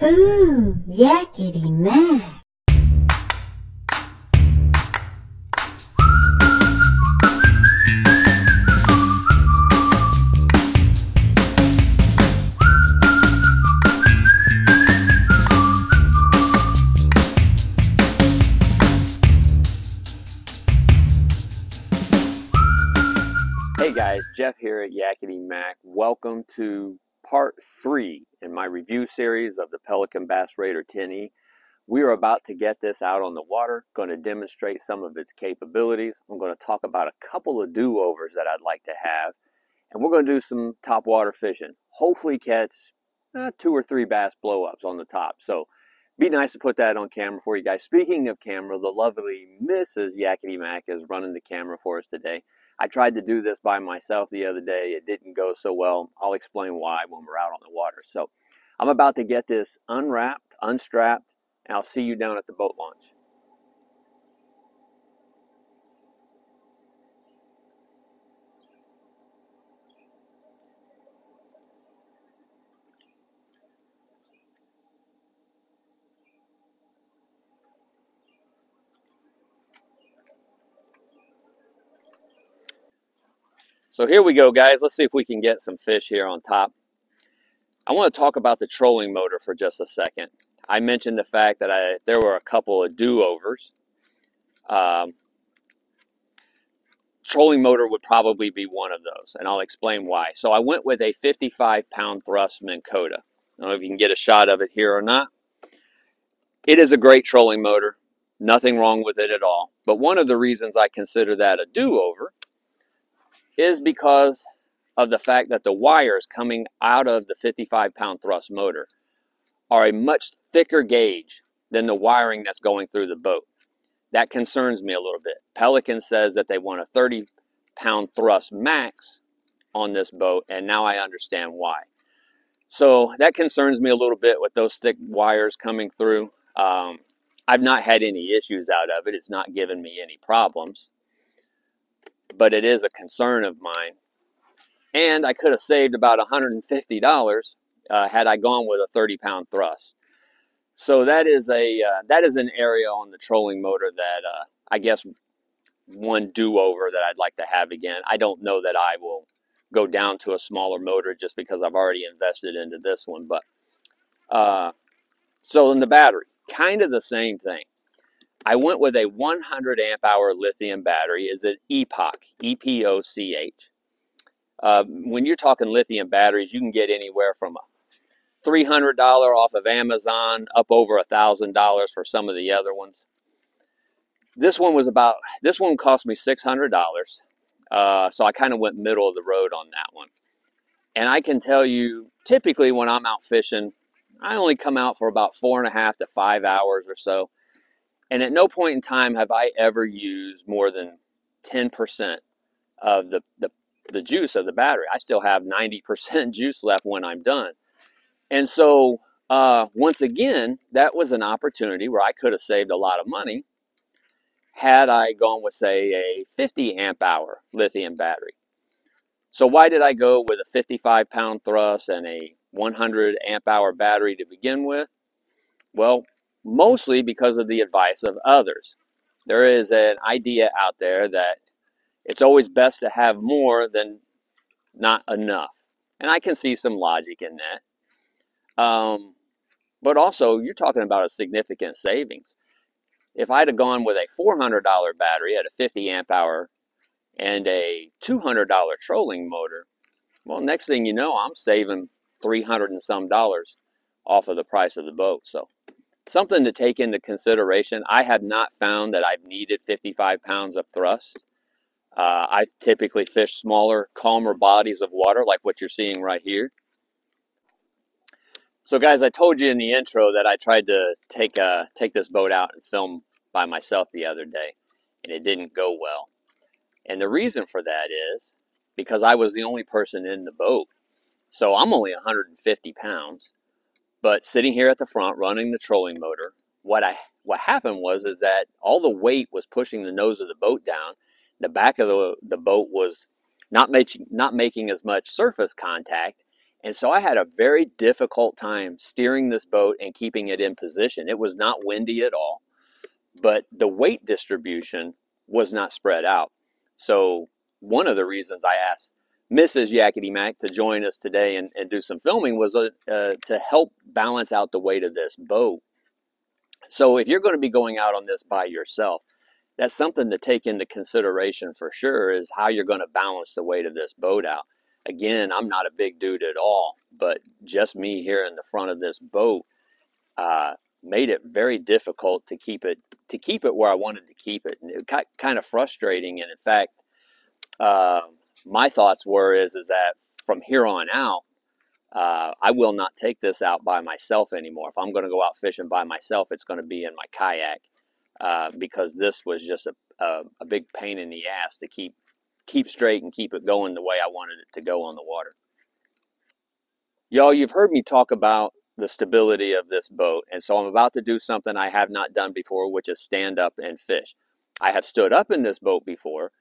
Ooh, yakety mac. Hey guys, Jeff here at Yakety Mac. Welcome to part 3 in my review series of the Pelican Bass Raider 10E. We are about to get this out on the water, going to demonstrate some of its capabilities. I'm going to talk about a couple of do-overs that I'd like to have, and we're going to do some top water fishing. Hopefully catch 2 or 3 bass blow-ups on the top. So be nice to put that on camera for you guys. Speaking of camera, the lovely Mrs. Yakety Mac is running the camera for us today. I tried to do this by myself the other day. It didn't go so well. I'll explain why when we're out on the water. So I'm about to get this unwrapped, unstrapped, and I'll see you down at the boat launch. So here we go, guys. Let's see if we can get some fish here on top. I want to talk about the trolling motor for just a second. I mentioned the fact that there were a couple of do-overs. Trolling motor would probably be one of those, and I'll explain why. So I went with a 55-pound thrust Minn Kota. I don't know if you can get a shot of it here or not. It is a great trolling motor. Nothing wrong with it at all. But one of the reasons I consider that a do-over is because of the fact that the wires coming out of the 55-pound thrust motor are a much thicker gauge than the wiring that's going through the boat. That concerns me a little bit. Pelican says that they want a 30-pound thrust max on this boat, and now I understand why. So that concerns me a little bit with those thick wires coming through. I've not had any issues out of it. It's not given me any problems. But it is a concern of mine. And I could have saved about $150 had I gone with a 30-pound thrust. So that is an area on the trolling motor that I guess one do-over that I'd like to have again. I don't know that I will go down to a smaller motor just because I've already invested into this one. But so in the battery, kind of the same thing. I went with a 100 amp hour lithium battery. Is an EPOCH, E-P-O-C-H. When you're talking lithium batteries, you can get anywhere from a $300 off of Amazon up over $1,000 for some of the other ones. This one cost me $600. So I kind of went middle of the road on that one. And I can tell you, typically when I'm out fishing, I only come out for about 4.5 to 5 hours or so. And at no point in time have I ever used more than 10% of the juice of the battery. I still have 90% juice left when I'm done. And so, once again, that was an opportunity where I could have saved a lot of money had I gone with, say, a 50 amp hour lithium battery. So why did I go with a 55-pound thrust and a 100 amp hour battery to begin with? Well, mostly because of the advice of others. There is an idea out there that it's always best to have more than not enough. And I can see some logic in that. But also, you're talking about a significant savings. If I'd have gone with a $400 battery at a 50 amp hour and a $200 trolling motor, well, next thing you know, I'm saving $300 and some off of the price of the boat. So something to take into consideration. I have not found that I've needed 55 pounds of thrust. I typically fish smaller, calmer bodies of water like what you're seeing right here. So guys, I told you in the intro that I tried to take this boat out and film by myself the other day, and it didn't go well. And the reason for that is because I was the only person in the boat. So I'm only 150 pounds. But sitting here at the front running the trolling motor, what happened was that all the weight was pushing the nose of the boat down. The back of the boat was not making as much surface contact, And so I had a very difficult time steering this boat and keeping it in position. It was not windy at all, but the weight distribution was not spread out. So one of the reasons I asked Mrs. Yakety Mac to join us today and do some filming was to help balance out the weight of this boat. So if you're going to be going out on this by yourself, that's something to take into consideration for sure, is how you're going to balance the weight of this boat out. Again, I'm not a big dude at all, but just me here in the front of this boat made it very difficult to keep it where I wanted to keep it, and it got kind of frustrating. And in fact, my thoughts is that from here on out, I will not take this out by myself anymore. If I'm going to go out fishing by myself, it's going to be in my kayak, because this was just a big pain in the ass to keep straight and keep it going the way I wanted it to go on the water. Y'all, you've heard me talk about the stability of this boat, and so I'm about to do something I have not done before, which is stand up and fish. I have stood up in this boat before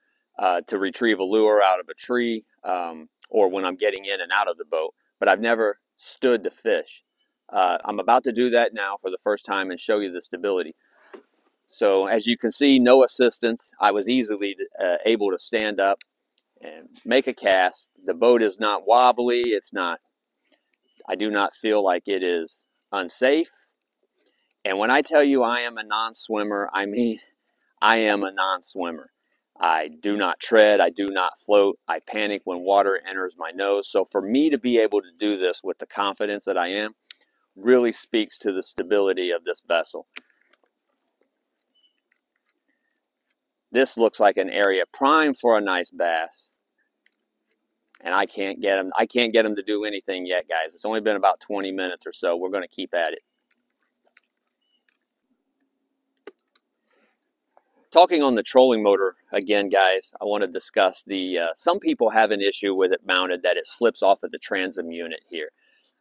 to retrieve a lure out of a tree, or when I'm getting in and out of the boat, but I've never stood to fish. I'm about to do that now for the first time and show you the stability. So as you can see, no assistance. I was easily able to stand up and make a cast. The boat is not wobbly. I do not feel like it is unsafe. And when I tell you I am a non-swimmer, I mean I am a non-swimmer. I do not tread. I do not float. I panic when water enters my nose. So for me to be able to do this with the confidence that I am really speaks to the stability of this vessel. This looks like an area prime for a nice bass. And I can't get them to do anything yet, guys. It's only been about 20 minutes or so. We're going to keep at it. Talking on the trolling motor again, guys, I want to discuss some people have an issue with it mounted, that it slips off of the transom unit here.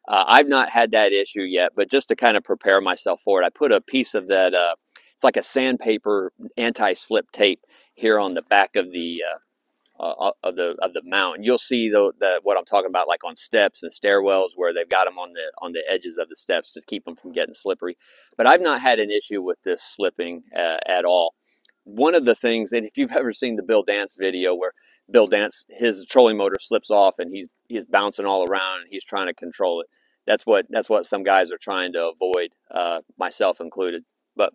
I've not had that issue yet, but just to kind of prepare myself for it, I put a piece of that, it's like a sandpaper anti-slip tape here on the back of the mount. And you'll see what I'm talking about, like on steps and stairwells, where they've got them on the edges of the steps to keep them from getting slippery. But I've not had an issue with this slipping at all. One of the things, and if you've ever seen the Bill Dance video where Bill Dance, his trolling motor slips off and he's bouncing all around and he's trying to control it. That's what some guys are trying to avoid, myself included. But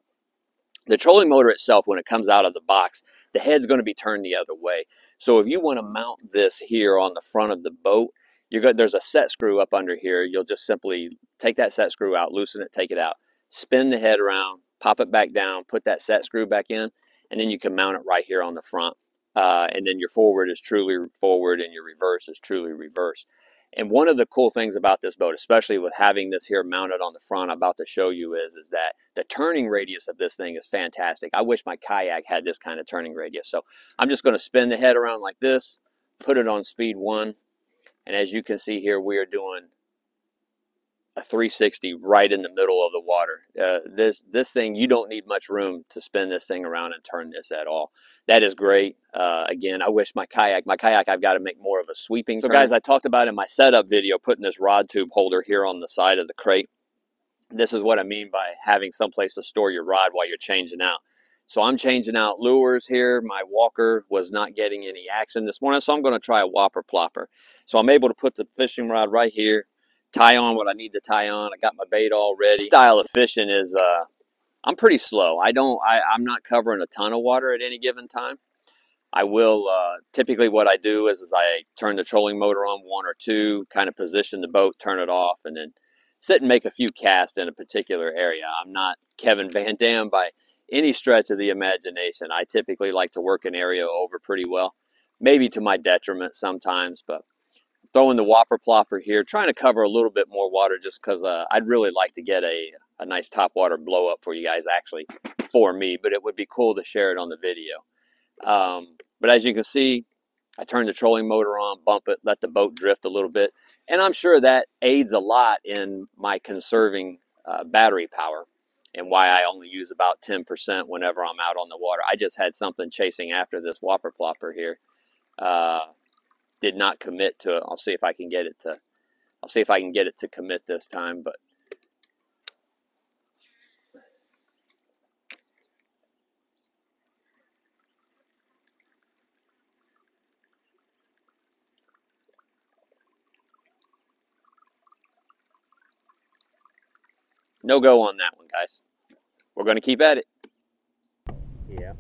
the trolling motor itself, when it comes out of the box, the head's going to be turned the other way. So if you want to mount this here on the front of the boat, there's a set screw up under here. You'll just simply take that set screw out, loosen it, take it out, spin the head around, pop it back down, put that set screw back in, and then you can mount it right here on the front. And then your forward is truly forward and your reverse is truly reverse. And one of the cool things about this boat, especially with having this here mounted on the front, I'm about to show you, is that the turning radius of this thing is fantastic. I wish my kayak had this kind of turning radius. So I'm just going to spin the head around like this, put it on speed 1. And as you can see here, we are doing a 360 right in the middle of the water. This thing, you don't need much room to spin this thing around and turn this at all. That is great. Again, I wish my kayak, I've got to make more of a sweeping turn. So guys, I talked about in my setup video, putting this rod tube holder here on the side of the crate. This is what I mean by having someplace to store your rod while you're changing out. So I'm changing out lures here. My walker was not getting any action this morning, so I'm going to try a whopper plopper. So I'm able to put the fishing rod right here, tie on what I need to tie on. I got my bait all ready. This style of fishing is, I'm pretty slow. I'm not covering a ton of water at any given time. I will, typically what I do is I turn the trolling motor on 1 or 2, kind of position the boat, turn it off, and then sit and make a few casts in a particular area. I'm not Kevin Van Dam by any stretch of the imagination. I typically like to work an area over pretty well, maybe to my detriment sometimes, but throwing the whopper plopper here, trying to cover a little bit more water just because I'd really like to get a nice topwater blow up for you guys, actually for me, but it would be cool to share it on the video. But as you can see, I turn the trolling motor on, bump it, let the boat drift a little bit, and I'm sure that aids a lot in my conserving battery power and why I only use about 10% whenever I'm out on the water. I just had something chasing after this whopper plopper here. Did not commit to it. I'll see if I can get it to, I'll see if I can get it to commit this time, but no go on that one, guys. We're going to keep at it. Yeah.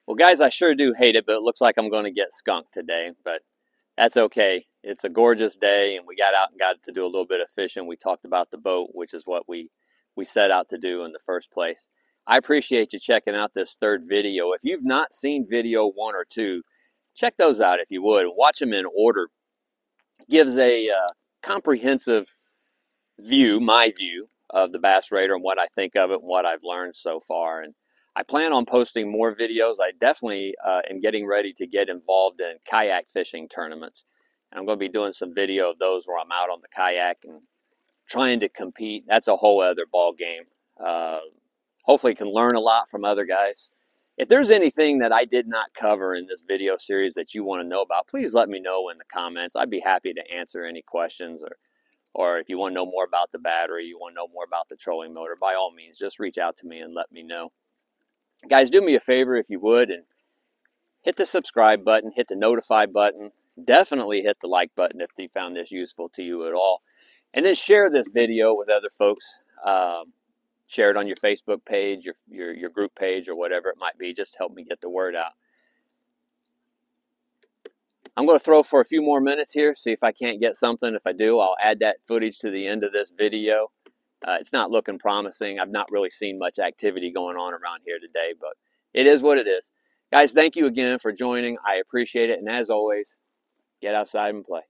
Well, guys, I sure do hate it, but it looks like I'm going to get skunked today, but that's okay. It's a gorgeous day, and we got out and got to do a little bit of fishing. We talked about the boat, which is what we set out to do in the first place. I appreciate you checking out this third video. If you've not seen video 1 or 2, check those out if you would. Watch them in order. Gives a comprehensive view, my view, of the Bass Raider and what I think of it and what I've learned so far. And I plan on posting more videos. I definitely am getting ready to get involved in kayak fishing tournaments. And I'm going to be doing some video of those where I'm out on the kayak and trying to compete. That's a whole other ball game. Hopefully can learn a lot from other guys. If there's anything that I did not cover in this video series that you want to know about, please let me know in the comments. I'd be happy to answer any questions, or if you want to know more about the battery, you want to know more about the trolling motor, by all means, just reach out to me and let me know. Guys, do me a favor if you would, and hit the subscribe button, hit the notify button, definitely hit the like button if you found this useful to you at all, and then share this video with other folks. Share it on your Facebook page, your group page, or whatever it might be. Just help me get the word out. I'm going to throw for a few more minutes here, see if I can't get something. If I do, I'll add that footage to the end of this video. It's not looking promising. I've not really seen much activity going on around here today, but it is what it is. Guys, thank you again for joining. I appreciate it. And as always, get outside and play.